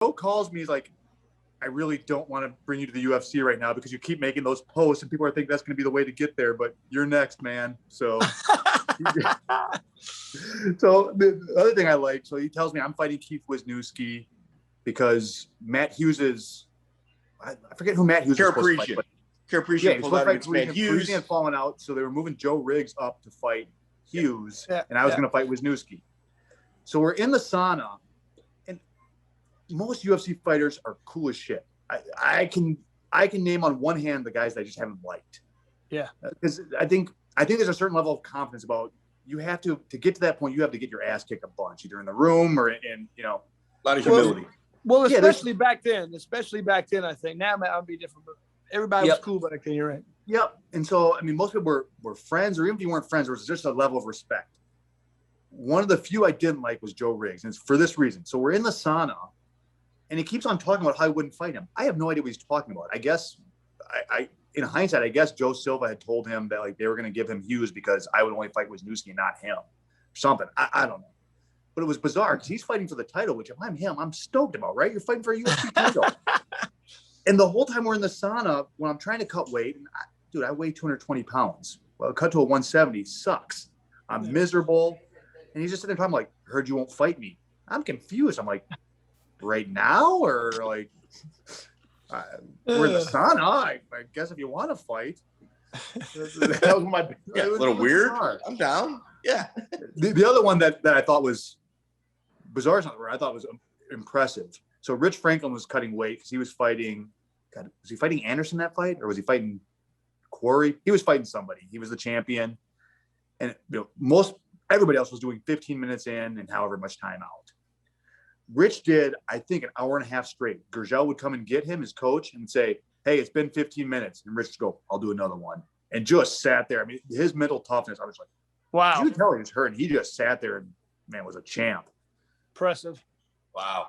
calls me, he's like, I really don't want to bring you to the UFC right now because you keep making those posts and people are thinking that's going to be the way to get there, but you're next, man. So, so the other thing I like, so he tells me I'm fighting Keith Wisniewski because Matt Hughes is, I forget who Matt Hughes is supposed to fight. Parisian pulled out against Matt Hughes. Parisian had fallen out, so they were moving Joe Riggs up to fight Hughes, and I was going to fight Wisniewski. So we're in the sauna, and most UFC fighters are cool as shit. I can name on one hand the guys that I just haven't liked. Yeah, because I think there's a certain level of confidence about you have to get to that point. You have to get your ass kicked a bunch, either in the room or in a lot of humility. Well, especially back then. I think now it would be different, but everybody was cool back then. You're right. Yep. And so, I mean, most people were friends, or even if you weren't friends, there was just a level of respect. One of the few I didn't like was Joe Riggs, and it's for this reason. So we're in the sauna, and he keeps on talking about how I wouldn't fight him. I have no idea what he's talking about. I guess, in hindsight, I guess Joe Silva had told him that like they were going to give him Hughes because I would only fight Wisniewski and not him, or something. I don't know. But it was bizarre because he's fighting for the title, which if I'm him, I'm stoked about, right? You're fighting for a UFC title. And the whole time we're in the sauna, when I'm trying to cut weight, and I weigh 220 pounds. Well, cut to a 170 sucks. I'm miserable. And he's just sitting there talking like, heard you won't fight me. I'm confused. I'm like, right now? Or like, we're in the sauna. I guess if you want to fight. That was my, a little weird. Bizarre. I'm down. Yeah. The other one that I thought was bizarre, I thought was impressive. So Rich Franklin was cutting weight because he was fighting. God, was he fighting Anderson that fight, or was he fighting Quarry? He was fighting somebody. He was the champion, and everybody else was doing 15 minutes in and however much time out. Rich did, I think, an hour and a half straight. Gurgel would come and get him, his coach, and say, "Hey, it's been 15 minutes," and Rich would go, "I'll do another one," and just sat there. I mean, his mental toughness. I was like, wow. You could tell he was hurt, and he just sat there and man was a champ. Impressive. Wow.